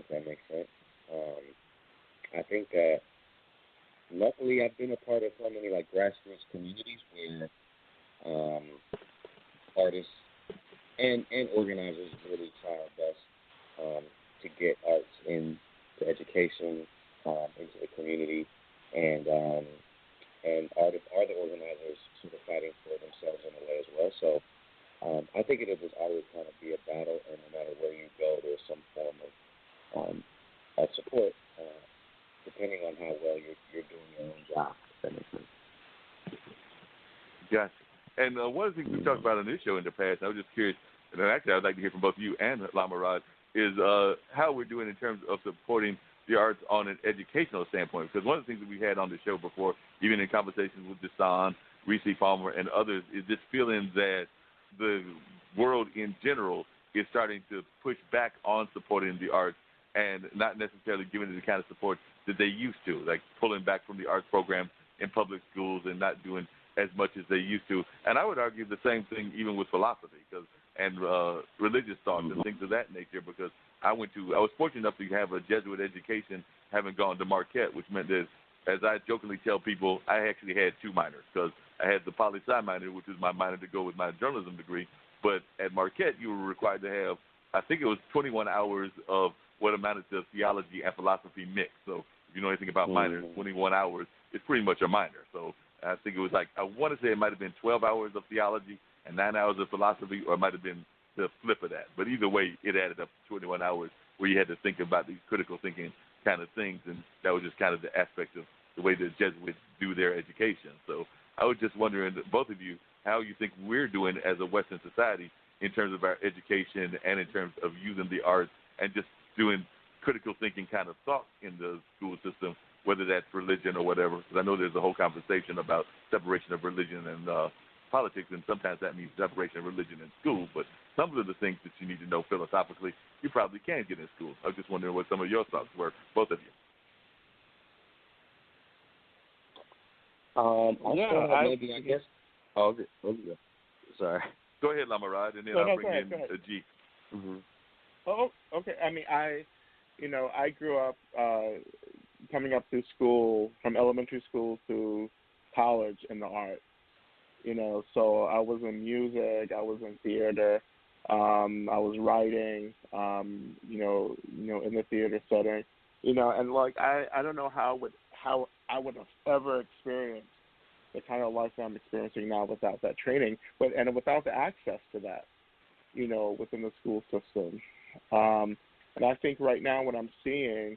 if that makes sense. I think that luckily I've been a part of so many like grassroots communities where artists and organizers really try our best to get arts into education, into the community, and artists are the organizers sort of fighting for themselves in a way as well. So I think it'll just always kind of be a battle, and no matter where you go, there's some form of support, depending on how well you're doing your own job, if that makes sense. Gotcha. And one of the things we've talked about on this show in the past, and I was just curious, and actually I'd like to hear from both you and Lamarad, is how we're doing in terms of supporting the arts on an educational standpoint. Because one of the things that we had on the show before, even in conversations with Desan, Reese Palmer, and others, is this feeling that the world in general is starting to push back on supporting the arts and not necessarily giving it the kind of support that they used to, like pulling back from the arts program in public schools and not doing as much as they used to. And I would argue the same thing even with philosophy and religious thoughts and things of that nature, because I was fortunate enough to have a Jesuit education, having gone to Marquette, which meant that, as I jokingly tell people, I actually had two minors, because I had the poli-sci minor, which was my minor to go with my journalism degree. But at Marquette, you were required to have, I think it was 21 hours of what amounted to theology and philosophy mixed. So if you know anything about minors, 21 hours is pretty much a minor. So I think it was like, I want to say it might have been 12 hours of theology and 9 hours of philosophy, or it might have been the flip of that. But either way, it added up to 21 hours where you had to think about these critical thinking kind of things, and that was just kind of the aspect of the way the Jesuits do their education. So I was just wondering, both of you, how you think we're doing as a Western society in terms of our education and in terms of using the arts and just doing critical thinking kind of thought in the school system, whether that's religion or whatever. Because I know there's a whole conversation about separation of religion and politics, and sometimes that means separation of religion in school. But some of the things that you need to know philosophically, you probably can get in school. I was just wondering what some of your thoughts were, both of you. I guess. Oh, sorry. Go ahead, Lamarad, and then I'll bring in G. Mm-hmm. Oh, okay. I mean, I grew up coming up through school, from elementary school to college in the arts. So I was in music, I was in theater, I was writing, in the theater setting, and like I don't know how I would have ever experienced the kind of life I'm experiencing now without that training, and without the access to that, within the school system. And I think right now what I'm seeing,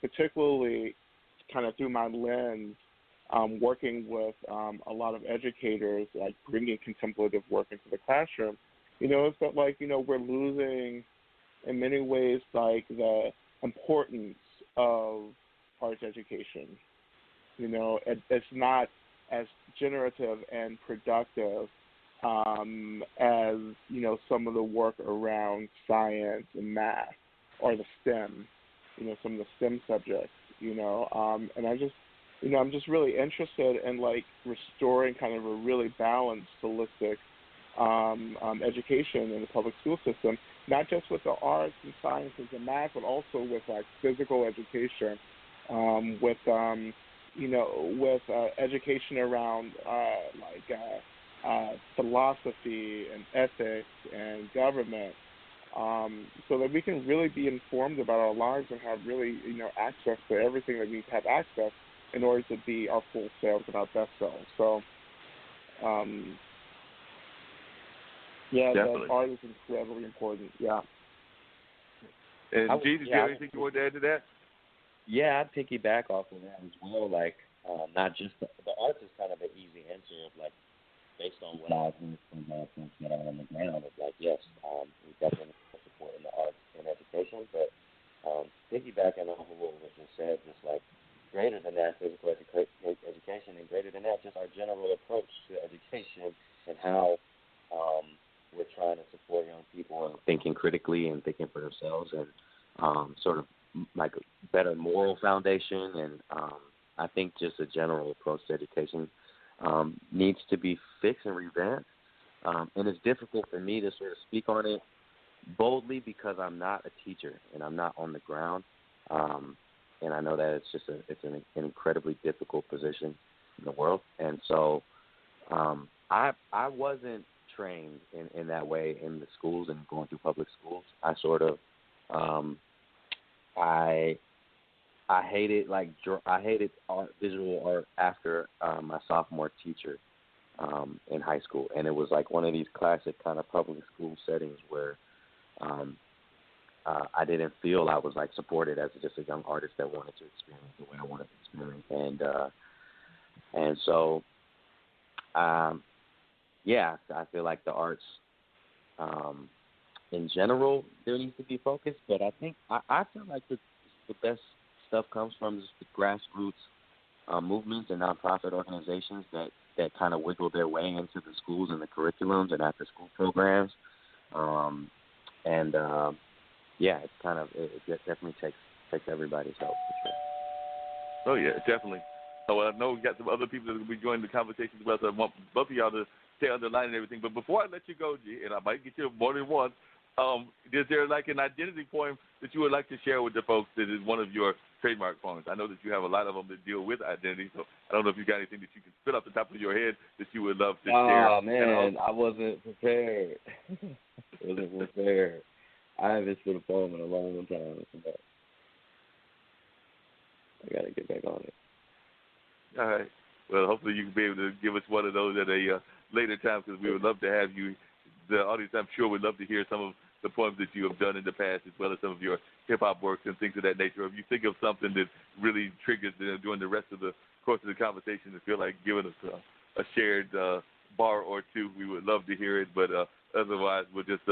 particularly kind of through my lens, working with a lot of educators, like bringing contemplative work into the classroom, it's that we're losing in many ways like the importance of arts education. It's not as generative and productive as some of the work around science and math or the STEM, some of the STEM subjects, and I'm just really interested in like restoring kind of a really balanced, holistic education in the public school system, not just with the arts and sciences and math, but also with like physical education, with education around philosophy and ethics and government, so that we can really be informed about our lives and have really, access to everything that we have access in order to be our full selves and our best selves. So, the art is incredibly important. Yeah. And G, did you have anything you want to add to that? Yeah, I'd piggyback off of that as well. Like, not just the arts is kind of an easy answer of like, based on what I've heard from folks that are on the ground, is like, yes, we definitely need support in the arts and education, but piggybacking off of what was just said, just like greater than that, physical education, and greater than that, just our general approach to education and how we're trying to support young people in thinking critically and thinking for themselves, and sort of like a better moral foundation, and I think just a general approach to education needs to be fixed and revamped. And it's difficult for me to sort of speak on it boldly because I'm not a teacher and I'm not on the ground, and I know that it's an incredibly difficult position in the world, and so I wasn't trained in that way in the schools and going through public schools. I sort of I hated visual art after my sophomore teacher in high school, and it was like one of these classic kind of public school settings where I didn't feel I was like supported as just a young artist that wanted to experience the way I wanted to experience, and so I feel like the arts in general there needs to be focused, but I think I feel like the best stuff comes from just the grassroots movements and nonprofit organizations that kind of wiggle their way into the schools and the curriculums and after school programs. It's kind of it definitely takes everybody's help for sure. Oh yeah, definitely. So I know we got some other people that will be joining the conversation as well, so I want both of y'all to stay on the line and everything. But before I let you go, G, and I might get you more than once, is there like an identity poem that you would like to share with the folks that is one of your trademark poems? I know that you have a lot of them that deal with identity, so I don't know if you got anything that you can spit off the top of your head that you would love to share. Oh, man, I wasn't prepared. I haven't spit a poem in a long time. I got to get back on it. All right. Well, hopefully you can be able to give us one of those at a later time, because we would love to have you. The audience, I'm sure, would love to hear some of the poems that you have done in the past, as well as some of your hip-hop works and things of that nature. If you think of something that really triggers during the rest of the course of the conversation and feel like giving us a shared bar or two, we would love to hear it. But otherwise, we'll just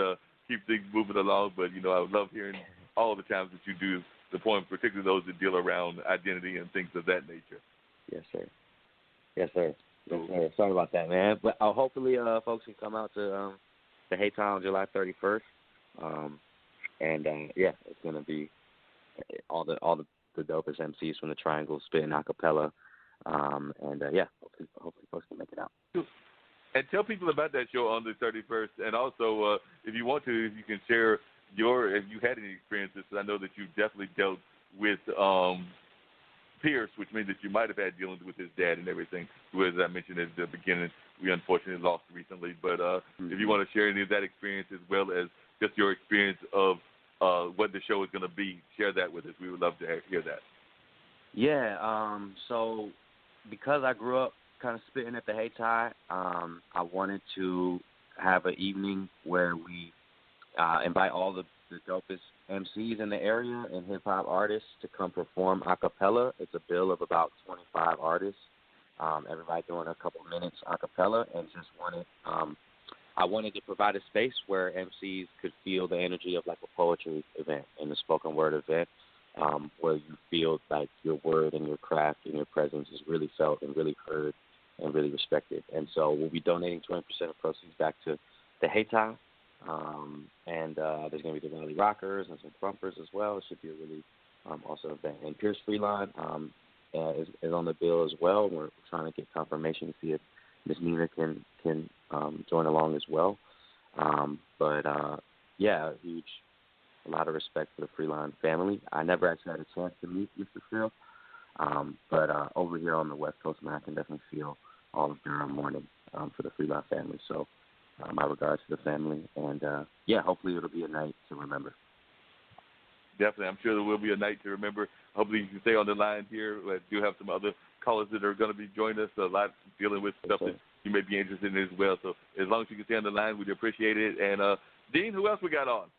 keep things moving along. But, I would love hearing all the times that you do the poems, particularly those that deal around identity and things of that nature. Yes, sir. Yes, sir. Yes, sir. Sorry about that, man. But hopefully folks can come out to Hayti on July 31st. It's going to be all the dopest MCs from the Triangle spitting a cappella. Hopefully folks can make it out. And tell people about that show on the 31st. And also, if you want to, if you can share if you had any experiences, because I know that you definitely dealt with Pierce, which means that you might have had dealings with his dad and everything, who, as I mentioned at the beginning, we unfortunately lost recently. But if you want to share any of that experience, as well as just your experience of what the show is going to be, share that with us. We would love to hear that. Yeah, so because I grew up kind of spitting at the Hayti, I wanted to have an evening where we invite all the dopest MCs in the area and hip-hop artists to come perform a cappella. It's a bill of about 25 artists, everybody doing a couple minutes a cappella, and just I wanted to provide a space where MCs could feel the energy of like a poetry event and a spoken word event, where you feel like your word and your craft and your presence is really felt and really heard and really respected. And so we'll be donating 20% of proceeds back to the Hayti. There's going to be the Valley Rockers and some trumpers as well. It should be a really awesome event. And Pierce Freeline is on the bill as well. We're trying to get confirmation to see if Ms. Nina can join along as well. A lot of respect for the Freeline family. I never actually had a chance to meet Mr. Phil, but over here on the West Coast, man, I can definitely feel all of Durham mourning for the Freeline family. So my regards to the family, and hopefully it'll be a night to remember. Definitely. I'm sure there will be a night to remember. Hopefully you can stay on the line here. We do have some other callers that are going to be joining us, a lot dealing with stuff that you may be interested in as well. So as long as you can stay on the line, we'd appreciate it. And, Dean, who else we got on?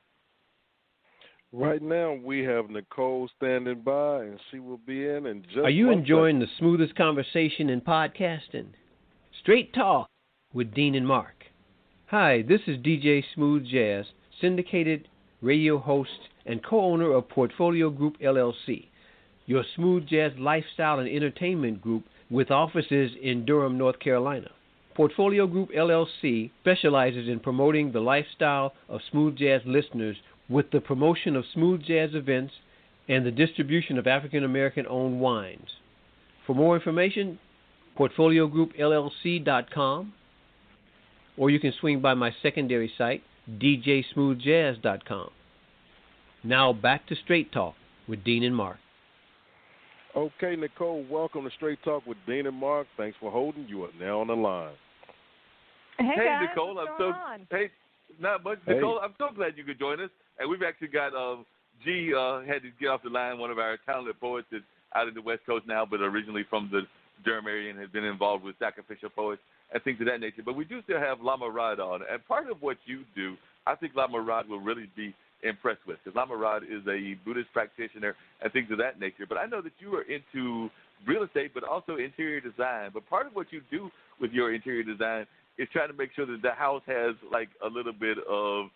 Right now we have Nicole standing by, and she will be in just Are you enjoying the smoothest conversation in podcasting? Straight Talk with Dean and Mark. Hi, this is DJ Smooth Jazz, syndicated radio host and co-owner of Portfolio Group LLC, your smooth jazz lifestyle and entertainment group with offices in Durham, North Carolina. Portfolio Group LLC specializes in promoting the lifestyle of smooth jazz listeners with the promotion of smooth jazz events and the distribution of African American owned wines. For more information, portfoliogroup.llc.com, or you can swing by my secondary site, djsmoothjazz.com. Now back to Straight Talk with Dean and Mark. Okay, Nicole, welcome to Straight Talk with Dean and Mark. Thanks for holding. You are now on the line. Hey guys, Nicole, what's I'm going so on? hey, not much. Hey. Nicole, I'm so glad you could join us. And we've actually got G had to get off the line, one of our talented poets that's out in the West Coast now, but originally from the Durham area and has been involved with sacrificial poets and things of that nature. But we do still have Lama Rod on. And part of what you do, I think Lama Rod will really be impressed with, because Lama Rod is a Buddhist practitioner and things of that nature. But I know that you are into real estate, but also interior design. But part of what you do with your interior design is trying to make sure that the house has like a little bit of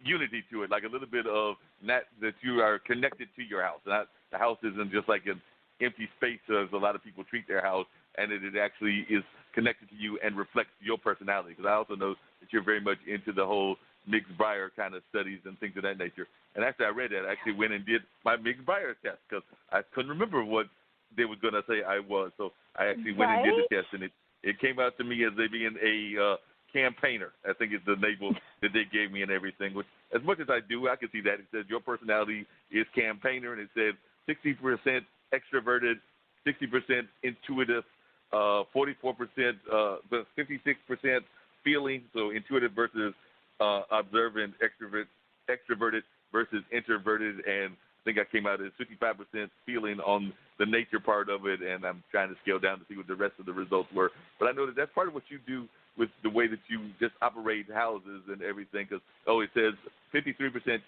unity to it, like a little bit of that you are connected to your house. And the house isn't just like an empty space as a lot of people treat their house, and that it actually is connected to you and reflects your personality. Because I also know that you're very much into the whole Myers Briggs kind of studies and things of that nature. And after I read that, I actually went and did my Myers Briggs test, because I couldn't remember what they were going to say I was. So I actually went and did the test, and it came out to me as being a campaigner. I think it's the label that they gave me and everything, which as much as I do, I can see that. It says your personality is campaigner, and it said 60% extroverted, 60% intuitive, 44%, 56% feeling, so intuitive versus observant, extroverted versus introverted, and I think I came out as 55% feeling on the nature part of it, and I'm trying to scale down to see what the rest of the results were. But I know that that's part of what you do with the way that you just operate houses and everything, because, it says 53%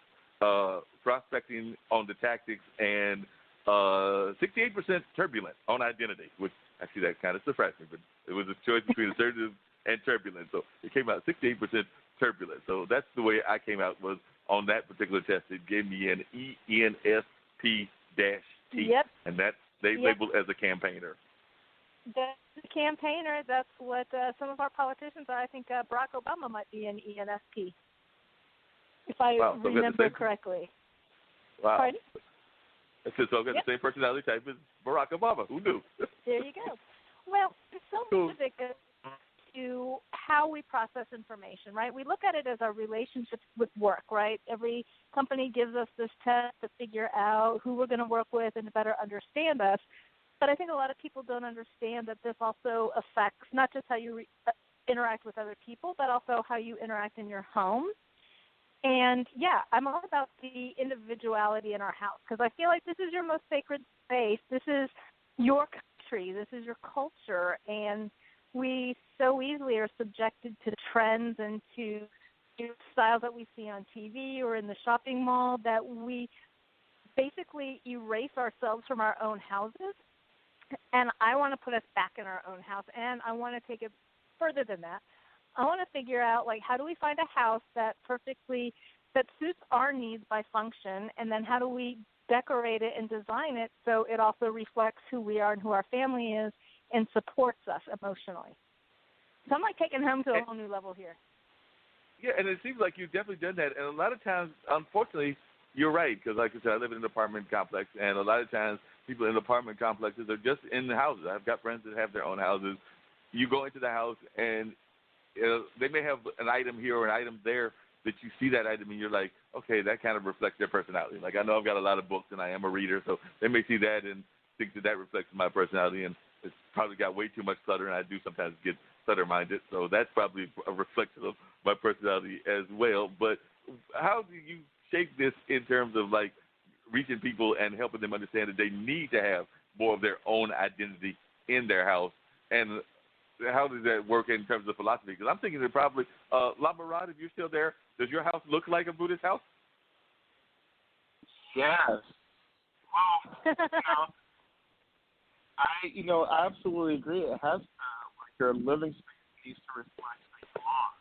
prospecting on the tactics and 68% turbulent on identity, which actually that kind of surprised me, but it was a choice between assertive and turbulent. So it came out 68% turbulent. So that's the way I came out, was on that particular test. It gave me an ENFP-T. Yep. And that they labeled as a campaigner. The campaigner, that's what some of our politicians are. I think Barack Obama might be an ENFP, if I remember correctly. Wow. Pardon? So I've got the same personality type as Barack Obama. Who knew? There you go. Well, it's so much of it goes to how we process information, right? We look at it as our relationships with work, right? Every company gives us this test to figure out who we're going to work with and to better understand us. But I think a lot of people don't understand that this also affects not just how you interact with other people, but also how you interact in your home. And, yeah, I'm all about the individuality in our house, because I feel like this is your most sacred space. This is your country. This is your culture. And we so easily are subjected to trends and to styles that we see on TV or in the shopping mall, that we basically erase ourselves from our own houses. And I want to put us back in our own house, and I want to take it further than that. I want to figure out, like, how do we find a house that suits our needs by function, and then how do we decorate it and design it so it also reflects who we are and who our family is and supports us emotionally. So I'm like taking home to a whole new level here. Yeah, and it seems like you've definitely done that. And a lot of times, unfortunately, you're right, because like I said, I live in an apartment complex, and a lot of times people in apartment complexes are just in the houses. I've got friends that have their own houses. You go into the house, and they may have an item here or an item there that you see that item, and you're like, okay, that kind of reflects their personality. Like, I know I've got a lot of books, and I am a reader, so they may see that and think that reflects my personality, and it's probably got way too much clutter, and I do sometimes get clutter-minded, so that's probably a reflection of my personality as well. But how do you shape this in terms of, like, reaching people and helping them understand that they need to have more of their own identity in their house? And how does that work in terms of philosophy? Because I'm thinking that probably, Lama Rod, if you're still there, does your house look like a Buddhist house? Yes. Well, I absolutely agree. It has like your living space needs to reflect who you are.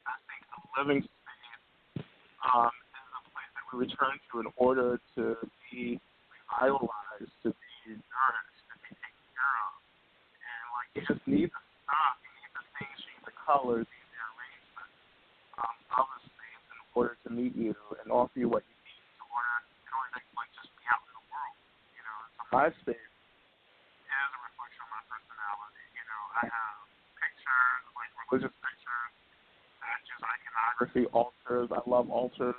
I think the living space is a place that we return to in order to be revitalized, to be nourished, to be taken care of. And like you just need the stuff, you need the things, you need the colors, you need the arrangement of the space in order to meet you and offer you what you need in order to like just be out in the world. So my space is a reflection of my personality. I have pictures, like religious pictures, that just I biography, Altars. I love Altars.